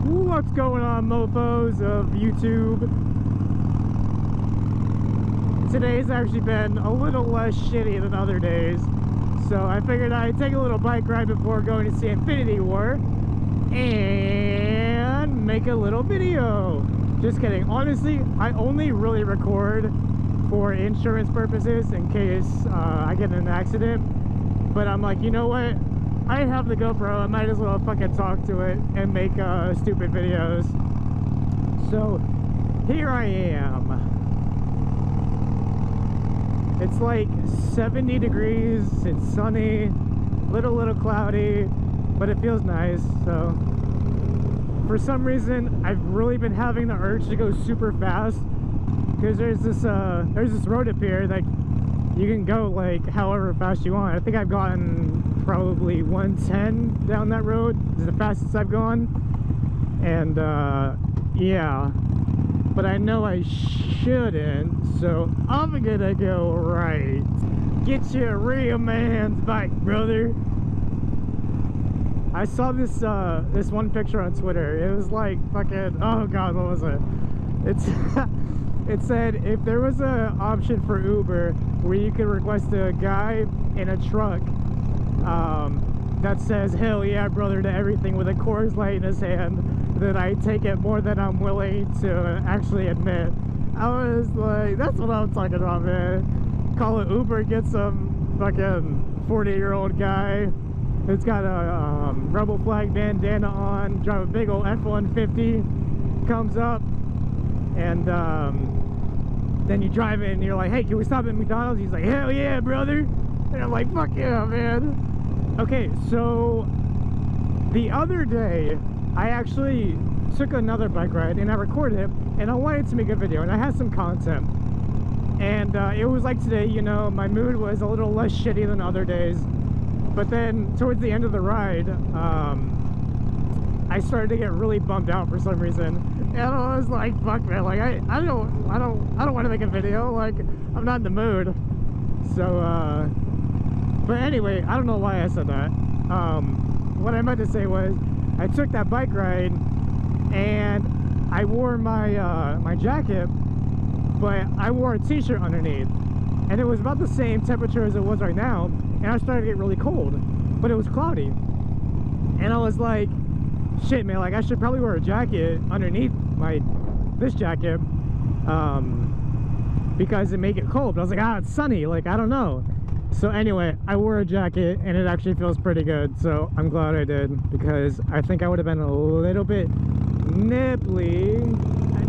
What's going on, mofos of YouTube? Today's actually been a little less shitty than other days, so I figured I'd take a little bike ride before going to see Infinity War and make a little video. Just kidding. Honestly, I only really record for insurance purposes in case I get in an accident, but I'm like, you know what? I have the GoPro, I might as well fucking talk to it and make stupid videos. So here I am. It's like 70 degrees, it's sunny, little cloudy, but it feels nice. So for some reason I've really been having the urge to go super fast, because there's this road up here that you can go like however fast you want. I think I've gotten probably 110 down that road. It's the fastest I've gone, and yeah, but I know I shouldn't, so I'm gonna go right. Get you a real man's bike, brother. I saw this this one picture on Twitter. It was like fucking, oh god, what was it? It's it said if there was an option for Uber where you could request a guy in a truck that says hell yeah brother to everything with a Coors Light in his hand, then I take it more than I'm willing to actually admit. I was like, that's what I'm talking about, man. Call it Uber, get some fucking 40-year-old guy that's got a rebel flag bandana on, drive a big old F-150, comes up, and then you drive in and you're like, hey, can we stop at McDonald's? He's like, hell yeah brother. And I'm like, fuck yeah, man. Okay, so the other day I actually took another bike ride and I recorded it, and I wanted to make a video and I had some content, and it was like today, you know, my mood was a little less shitty than other days, but then towards the end of the ride I started to get really bummed out for some reason, and I was like, fuck man, like I don't want to make a video, like I'm not in the mood. So but anyway, I don't know why I said that. What I meant to say was I took that bike ride and I wore my my jacket, but I wore a t-shirt underneath, and it was about the same temperature as it was right now, and I started to get really cold, but it was cloudy, and I was like, shit man, like I should probably wear a jacket underneath this jacket because it make it cold. But I was like, ah, it's sunny, like I don't know. So anyway, I wore a jacket and it actually feels pretty good, so I'm glad I did, because I think I would have been a little bit nipply.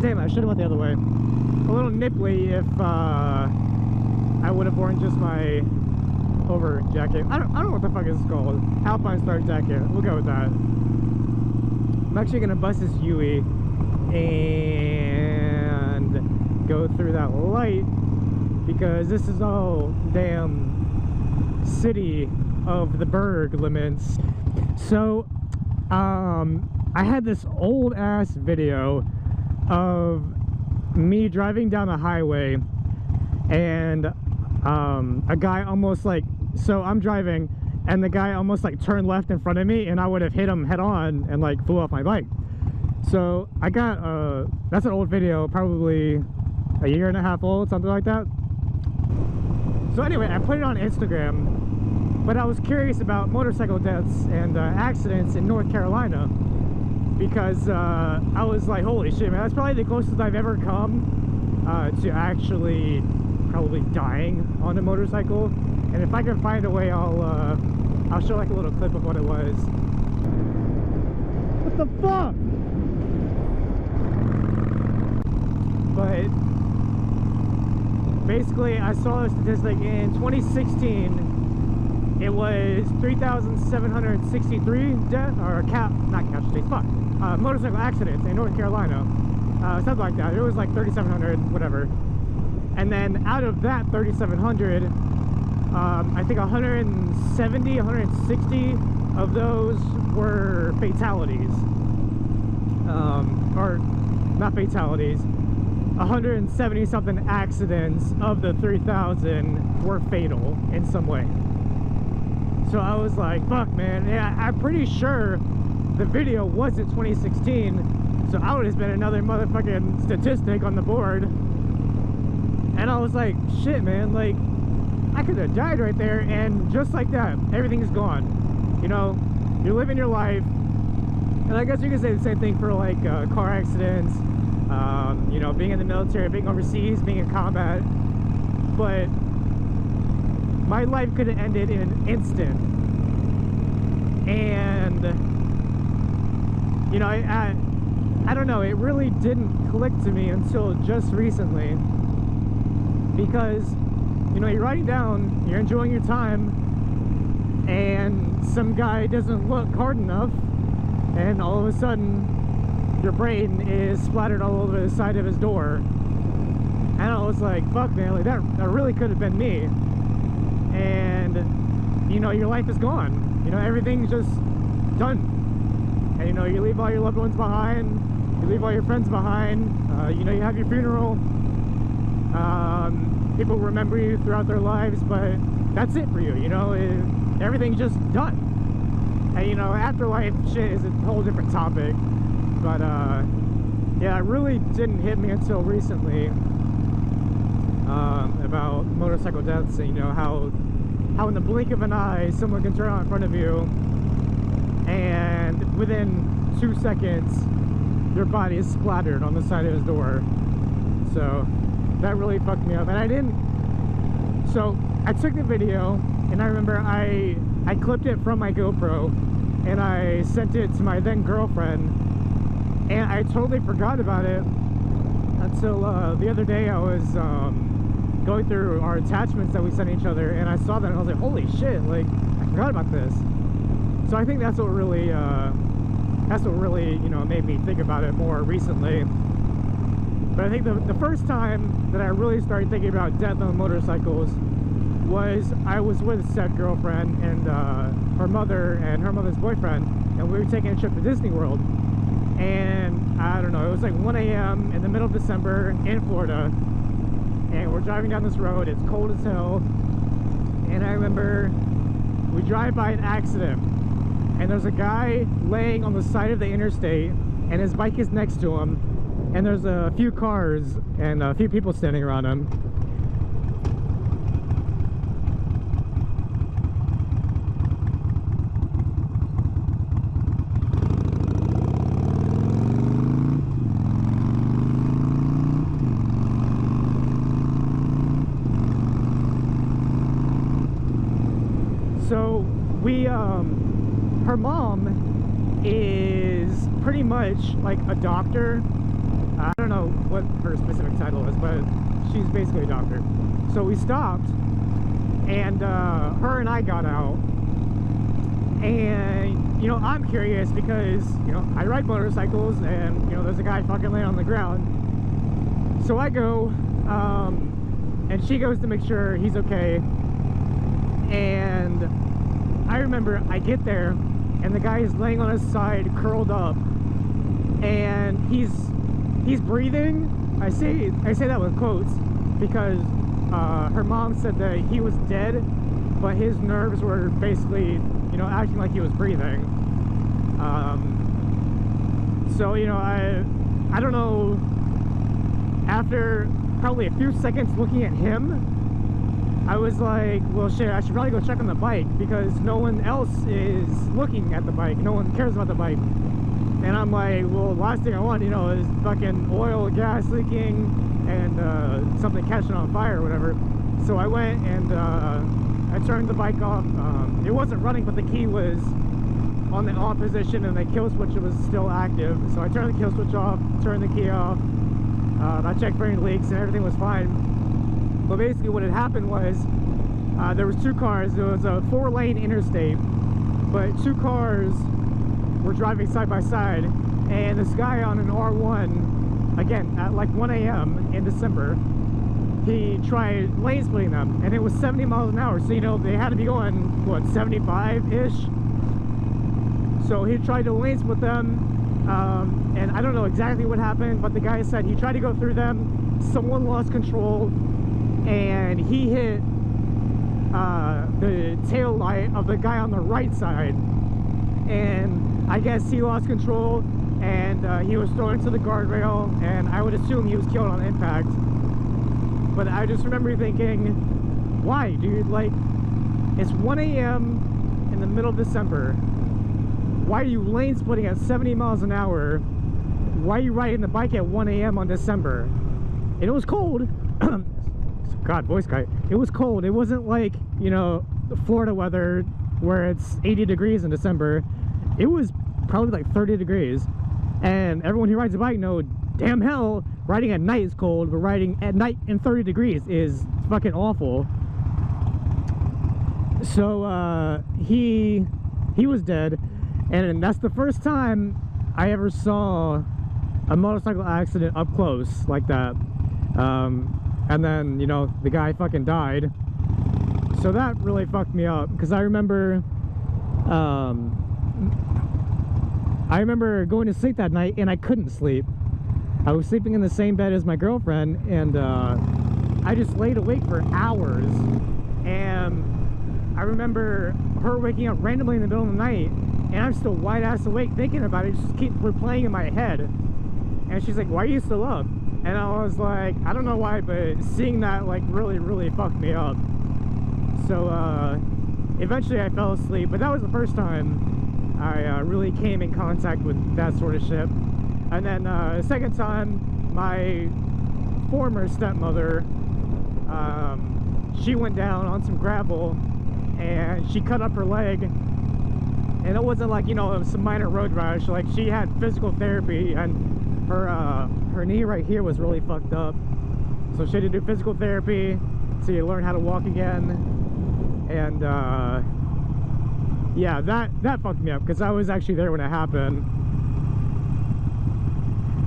Damn, I should have went the other way. A little nipply if I would have worn just my over jacket. I don't know what the fuck it's called. Alpine Star jacket. We'll go with that. I'm actually gonna bust this Yui and go through that light, because this is all damn city of the Berg limits. So I had this old ass video of me driving down a highway, and a guy almost like, so I'm driving and the guy almost like turned left in front of me, and I would have hit him head on and like flew off my bike. So I got that's an old video, probably a year and a half old, something like that. So anyway, I put it on Instagram, but I was curious about motorcycle deaths and accidents in North Carolina, because I was like, holy shit man, that's probably the closest I've ever come to actually probably dying on a motorcycle. And if I can find a way, I'll show like a little clip of what it was. What the fuck? But basically, I saw a statistic in 2016. It was 3,763 deaths, or not casualties, fuck, motorcycle accidents in North Carolina, something like that. It was like 3,700, whatever. And then out of that 3,700, I think 170, 160 of those were fatalities, or not fatalities. 170 something accidents of the 3,000 were fatal in some way. So I was like, fuck man, yeah, I'm pretty sure the video wasn't 2016, so I would have been another motherfucking statistic on the board. And I was like, shit, man, like, I could have died right there, and just like that, everything's gone. You know, you're living your life. And I guess you could say the same thing for like car accidents, you know, being in the military, being overseas, being in combat. But my life could have ended in an instant. And you know, I don't know, it really didn't click to me until just recently, because you know, you're riding down, you're enjoying your time, and some guy doesn't look hard enough, and all of a sudden your brain is splattered all over the side of his door. And I was like, fuck, man, like that really could have been me. And you know, your life is gone, you know, everything's just done. And you know, you leave all your loved ones behind, you leave all your friends behind, you know, you have your funeral, people remember you throughout their lives, but that's it for you, you know, everything's just done. And you know, afterlife shit is a whole different topic, but yeah, it really didn't hit me until recently, about motorcycle deaths, and you know, how in the blink of an eye someone can turn out in front of you, and within 2 seconds your body is splattered on the side of his door. So that really fucked me up. And I didn't, so I took the video, and I remember I clipped it from my GoPro and I sent it to my then girlfriend, and I totally forgot about it until the other day. I was going through our attachments that we sent each other, and I saw that, and I was like, holy shit, like, I forgot about this. So I think that's what really you know, made me think about it more recently. But I think the first time that I really started thinking about death on motorcycles was I was with said girlfriend and her mother and her mother's boyfriend, and we were taking a trip to Disney World. And I don't know, it was like 1 a.m. in the middle of December in Florida, and we're driving down this road. It's cold as hell, and I remember we drive by an accident, and there's a guy laying on the side of the interstate, and his bike is next to him, and there's a few cars and a few people standing around him. So we, her mom is pretty much like a doctor. I don't know what her specific title is, but she's basically a doctor. So we stopped, and her and I got out, and you know, I'm curious because, you know, I ride motorcycles, and you know, there's a guy fucking laying on the ground. So I go, and she goes to make sure he's okay. And I remember I get there, and the guy is laying on his side, curled up, and he's breathing. I say that with quotes, because her mom said that he was dead, but his nerves were basically, you know, acting like he was breathing. So you know, I don't know, after probably a few seconds looking at him, I was like, well shit, I should probably go check on the bike, because no one else is looking at the bike, no one cares about the bike. And I'm like, well, the last thing I want, you know, is fucking oil, gas leaking, and something catching on fire or whatever. So I went and I turned the bike off. It wasn't running, but the key was on the on position, and the kill switch was still active. So I turned the kill switch off, turned the key off. I checked for any leaks, and everything was fine. But basically what had happened was, there was two cars. There was a 4-lane interstate, but two cars were driving side by side, and this guy on an R1, again at like 1 a.m. in December, he tried lane splitting them, and it was 70 miles an hour. So you know, they had to be going, what, 75-ish? So he tried to lane split them, and I don't know exactly what happened, but the guy said he tried to go through them, someone lost control, and he hit the tail light of the guy on the right side, and I guess he lost control and he was thrown into the guardrail, and I would assume he was killed on impact. But I just remember thinking, why, dude? Like, it's 1 a.m. in the middle of December. Why are you lane splitting at 70 miles an hour? Why are you riding the bike at 1 a.m. on December? And it was cold. God, voice guy. It was cold. It wasn't like, you know, the Florida weather where it's 80 degrees in December. It was probably like 30 degrees. And everyone who rides a bike knows, damn hell, riding at night is cold, but riding at night in 30 degrees is fucking awful. So he was dead, and that's the first time I ever saw a motorcycle accident up close like that. And then, you know, the guy fucking died. So that really fucked me up, because I remember going to sleep that night and I couldn't sleep. I was sleeping in the same bed as my girlfriend, and I just laid awake for hours. And I remember her waking up randomly in the middle of the night, and I'm still wide-ass awake thinking about it. It just keeps replaying in my head. And she's like, why are you still up? And I was like, I don't know why, but seeing that like really fucked me up. So eventually I fell asleep, but that was the first time I really came in contact with that sort of shit. And then the second time, my former stepmother, she went down on some gravel and she cut up her leg. And it wasn't like, you know, it was some minor road rash. Like, she had physical therapy, and her knee right here was really fucked up. So she had to do physical therapy to learn how to walk again. And yeah, that fucked me up, because I was actually there when it happened.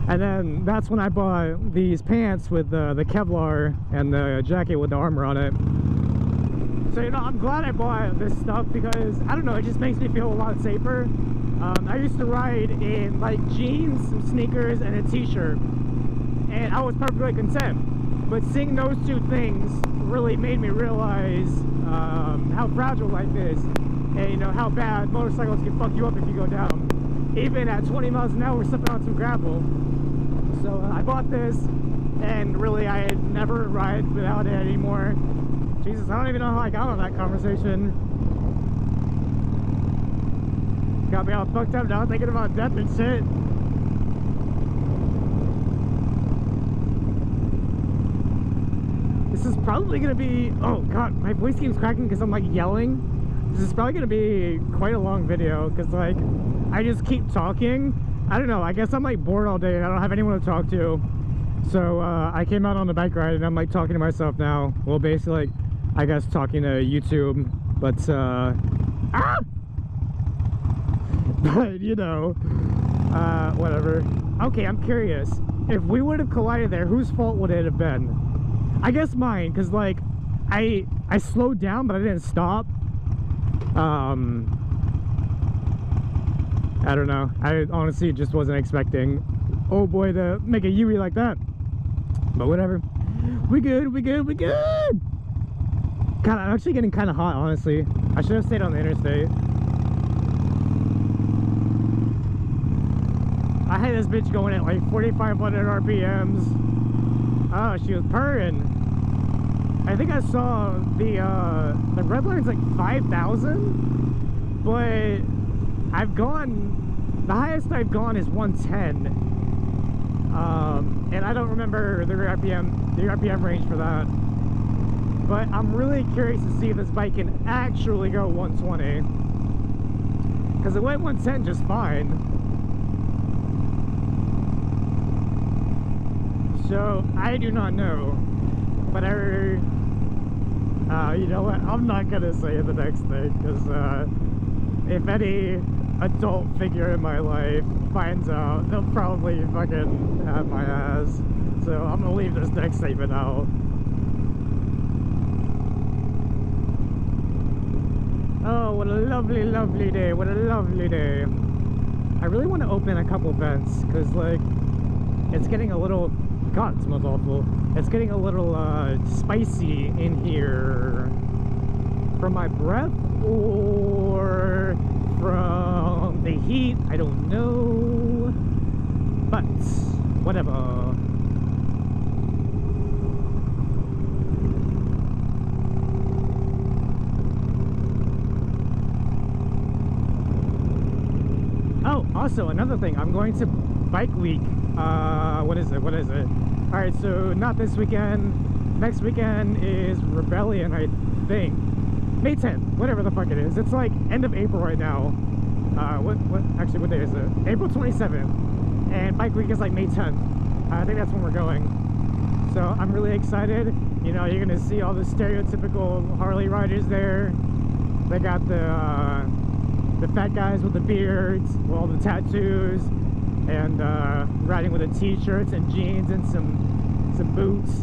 And then that's when I bought these pants with the Kevlar and the jacket with the armor on it. So, you know, I'm glad I bought this stuff, because, I don't know, it just makes me feel a lot safer. I used to ride in, like, jeans, some sneakers, and a t-shirt. And I was perfectly content. But seeing those two things really made me realize how fragile life is. And, you know, how bad motorcycles can fuck you up if you go down. Even at 20 miles an hour, stepping on some gravel. So I bought this, and really I had never ride without it anymore. Jesus, I don't even know how I got on that conversation. Got me all fucked up now thinking about death and shit. This is probably gonna be, oh god, my voice keeps cracking because I'm like yelling. This is probably gonna be quite a long video, because like I just keep talking. I don't know, I guess I'm like bored all day and I don't have anyone to talk to. So I came out on the bike ride and I'm like talking to myself now. Well, basically, like, I guess talking to YouTube, but but you know, whatever. Okay, I'm curious, if we would have collided there, whose fault would it have been? I guess mine, because like I slowed down but I didn't stop. I don't know, I honestly just wasn't expecting, oh boy, to make a Yui like that. But whatever, we good. God, I'm actually getting kind of hot, honestly. I should have stayed on the interstate. I had this bitch going at like 4,500 RPMs. Oh, she was purring. I think I saw the red line's like 5,000, but I've gone, the highest I've gone is 110. And I don't remember the RPM range for that. But I'm really curious to see if this bike can actually go 120. Because it went 110 just fine. So, I do not know. But you know what? I'm not going to say the next thing. Because if any adult figure in my life finds out, they'll probably fucking have my ass. So, I'm going to leave this next statement out. Oh, what a lovely, lovely day. What a lovely day. I really want to open a couple vents, because, like, it's getting a little... God, it smells awful. It's getting a little, spicy in here. From my breath, or from the heat, I don't know, but whatever. Oh, also another thing, I'm going to Bike Week. What is it? All right, so not this weekend. Next weekend is Rebellion, I think. May 10th, whatever the fuck it is. It's like end of April right now. What day is it? April 27th. And Bike Week is like May 10th. I think that's when we're going. So I'm really excited. You know, you're gonna see all the stereotypical Harley riders there. They got the fat guys with the beards, with all the tattoos, and riding with the t-shirts and jeans and some boots.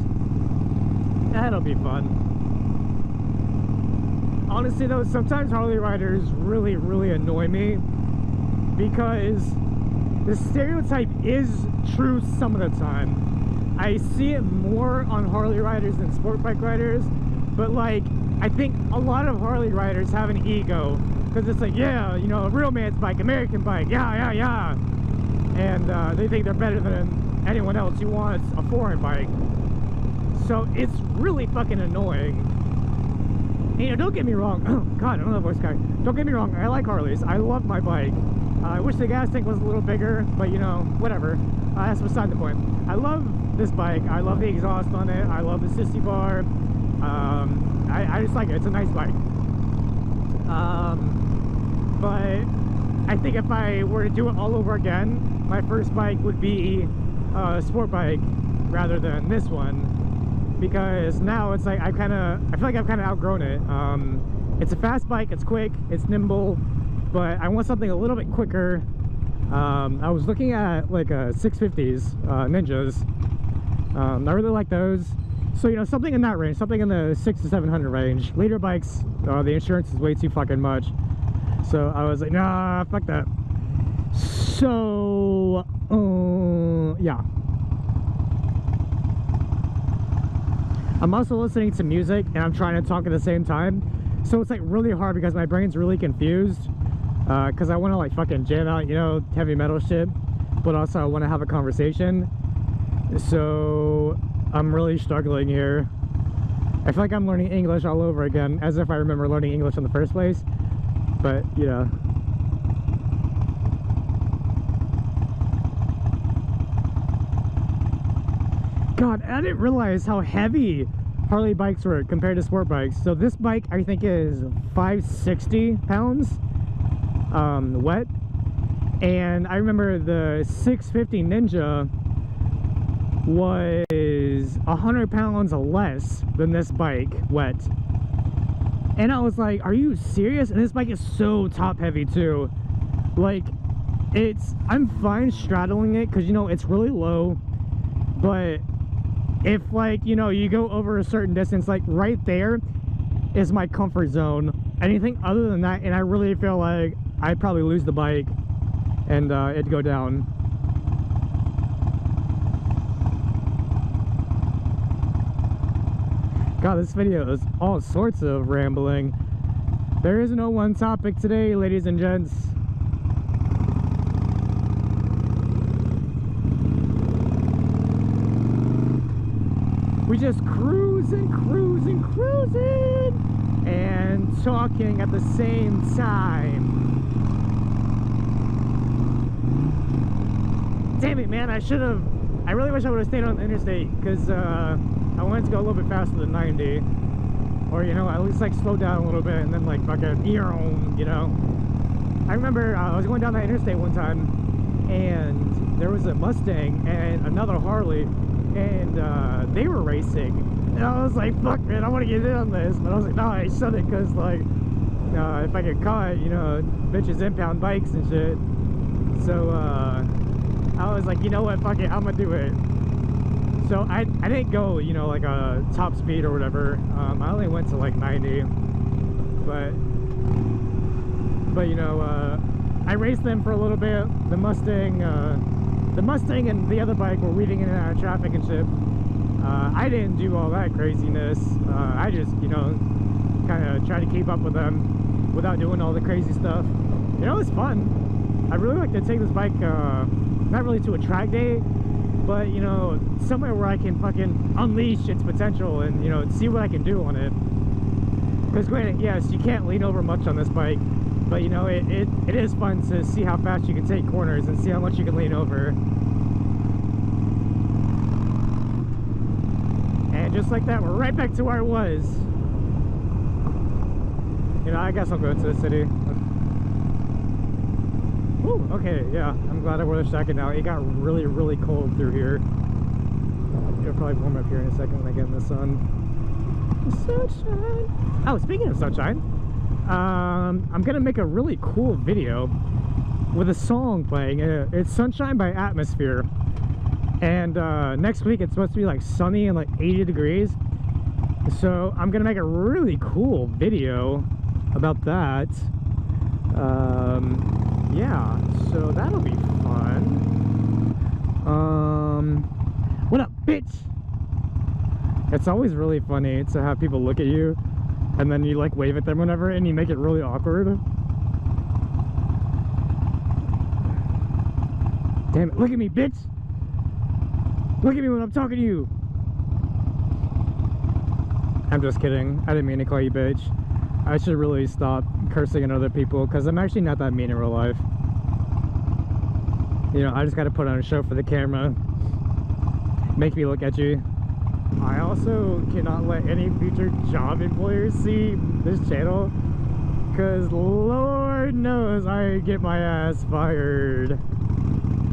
That'll be fun. Honestly though, sometimes Harley riders really annoy me, because the stereotype is true some of the time. I see it more on Harley riders than sport bike riders, but like, I think a lot of Harley riders have an ego, because it's like, yeah, you know, a real man's bike, American bike, yeah. And they think they're better than anyone else who wants a foreign bike. So it's really fucking annoying. And, you know, don't get me wrong. Oh god, another voice guy. Don't get me wrong, I like Harleys. I love my bike. I wish the gas tank was a little bigger, but you know, whatever. That's beside the point. I love this bike. I love the exhaust on it. I love the sissy bar. I just like it. It's a nice bike. But I think if I were to do it all over again, my first bike would be a sport bike rather than this one, because now it's like I feel like I've kind of outgrown it. It's a fast bike, it's quick, it's nimble, but I want something a little bit quicker. I was looking at like 650s, Ninjas. I really like those. So, you know, something in that range, something in the 600 to 700 range. Later bikes, the insurance is way too fucking much. So I was like, nah, fuck that. So, yeah. I'm also listening to music and I'm trying to talk at the same time. So it's like really hard because my brain's really confused. Because I want to like fucking jam out, you know, heavy metal shit. But also I want to have a conversation. So I'm really struggling here. I feel like I'm learning English all over again, as if I remember learning English in the first place. But, you know. God, I didn't realize how heavy Harley bikes were compared to sport bikes. So this bike, I think, is 560 pounds wet. And I remember the 650 Ninja was 100 pounds less than this bike wet. And I was like, are you serious? And this bike is so top heavy too. Like, I'm fine straddling it because, you know, it's really low. But if, like, you know, you go over a certain distance, like right there is my comfort zone. Anything other than that, and I really feel like I'd probably lose the bike and it'd go down. God, this video is all sorts of rambling. There is no one topic today, ladies and gents. We just cruising and talking at the same time. Damn it, man, I really wish I would have stayed on the interstate, because I wanted to go a little bit faster than 90, or, you know, at least like slow down a little bit and then like fucking, you know. I remember I was going down that interstate one time and there was a Mustang and another Harley, and they were racing, and I was like, fuck, man, I want to get in on this, but I was like, no, I shouldn't, because like if I get caught, you know, bitches impound bikes and shit. So I was like, you know what, fuck it, I'm gonna do it. So I didn't go, you know, like a top speed or whatever. I only went to like 90, but you know, I raced them for a little bit. The Mustang and the other bike were weaving in and out of traffic and shit. I didn't do all that craziness. I just, you know, kind of tried to keep up with them without doing all the crazy stuff. You know, it's fun. I'd really like to take this bike, not really to a track day, but, you know, somewhere where I can fucking unleash its potential and, you know, see what I can do on it. Because granted, yes, you can't lean over much on this bike, but, you know, it is fun to see how fast you can take corners and see how much you can lean over. And just like that, we're right back to where I was. You know, I guess I'll go to the city. Ooh, okay, yeah, I'm glad I wore the jacket now. It got really, really cold through here. It'll probably warm up here in a second when I get in the sun. Sunshine. Oh, speaking of sunshine, I'm gonna make a really cool video with a song playing. It's Sunshine by Atmosphere. And next week it's supposed to be like sunny and like 80 degrees. So I'm gonna make a really cool video about that. Yeah, so that'll be fun. What up, bitch? It's always really funny to have people look at you and then you like wave at them whenever and you make it really awkward. Damn it, look at me, bitch! Look at me when I'm talking to you! I'm just kidding. I didn't mean to call you bitch. I should really stop cursing at other people because I'm actually not that mean in real life. You know, I just gotta put on a show for the camera. Make me look at you. I also cannot let any future job employers see this channel because Lord knows I get my ass fired.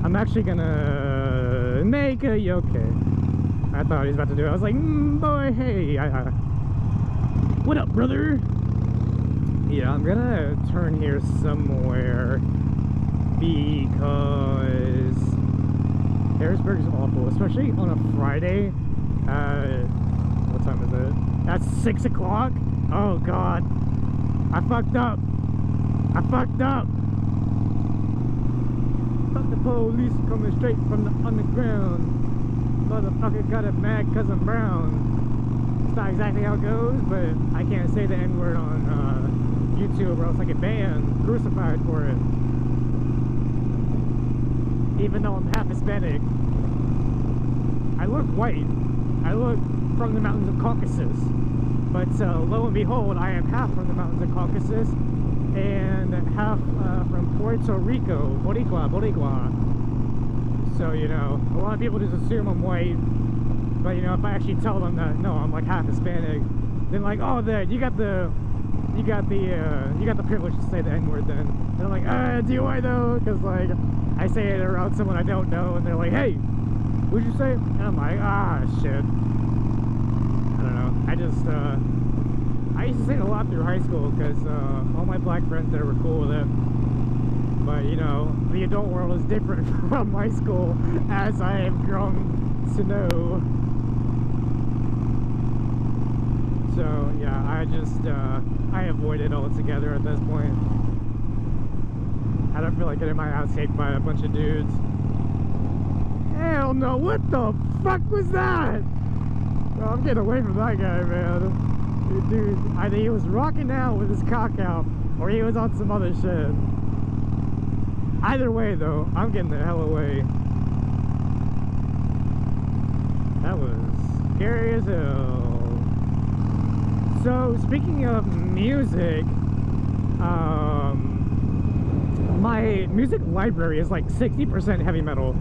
I'm actually gonna make a okay. I thought he was about to do it. I was like, boy, hey, what up, brother? Yeah, I'm gonna turn here somewhere because Harrisburg is awful, especially on a Friday. What time is it? That's 6 o'clock? Oh god, I fucked up. I fucked up. Fuck the police coming straight from the underground. Motherfucker got it mad cause I'm brown. It's not exactly how it goes, but I can't say the N-word on YouTube or else I get banned, crucified for it. Even though I'm half Hispanic. I look white. I look from the mountains of Caucasus. But lo and behold, I am half from the mountains of Caucasus and half from Puerto Rico, Boricua. So, you know, a lot of people just assume I'm white. But, you know, if I actually tell them that, no, I'm like half Hispanic, then like, oh, there, you got the privilege to say the N-word then. And I'm like, do I though? Because, like, I say it around someone I don't know, and they're like, hey, what'd you say? And I'm like, shit. I don't know. I used to say it a lot through high school because all my black friends there were cool with it. But, you know, the adult world is different from high school, as I have grown to know. So, yeah, I avoid it altogether at this point. I don't feel like getting my ass kicked by a bunch of dudes. Hell no, what the fuck was that? Oh, I'm getting away from that guy, man. Dude, either he was rocking out with his cock out, or he was on some other shit. Either way, though, I'm getting the hell away. That was scary as hell. So, speaking of music, my music library is like 60% heavy metal.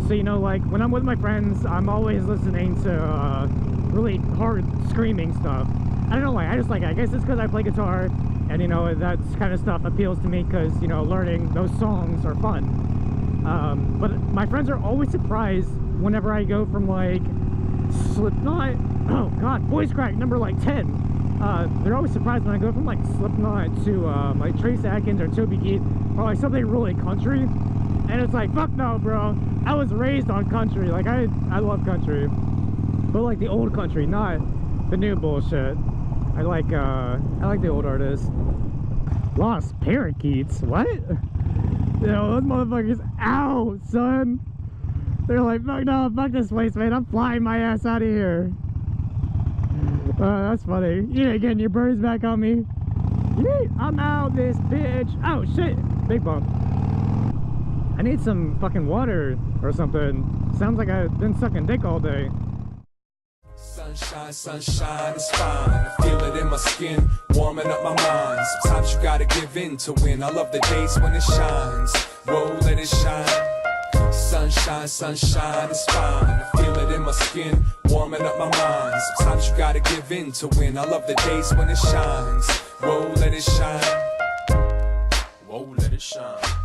So, you know, like, when I'm with my friends, I'm always listening to really hard screaming stuff. I don't know why, I guess it's because I play guitar, and, you know, that kind of stuff appeals to me because, you know, learning those songs are fun. But my friends are always surprised whenever I go from, like, Slipknot, oh god, voice crack number like 10. They're always surprised when I go from like Slipknot to like Trace Atkins or Toby Keith or like something really country, and it's like, fuck no, bro. I was raised on country. Like I love country, but like the old country, not the new bullshit. I like the old artists. Lost Parakeets, what? You know, those motherfuckers out, son. They're like, fuck no, fuck this place, man. I'm flying my ass out of here. That's funny. Yeah, getting your birds back on me. Yeah, I'm out this bitch. Oh shit. big bump. I need some fucking water or something. Sounds like I've been sucking dick all day. Sunshine, sunshine is fine. I feel it in my skin, warming up my mind. Sometimes you gotta give in to win. I love the days when it shines. Whoa, let it shine. Sunshine, sunshine is fine. I feel it in my skin, warming up my mind. Sometimes you gotta give in to win. I love the days when it shines. Whoa, let it shine. Whoa, let it shine.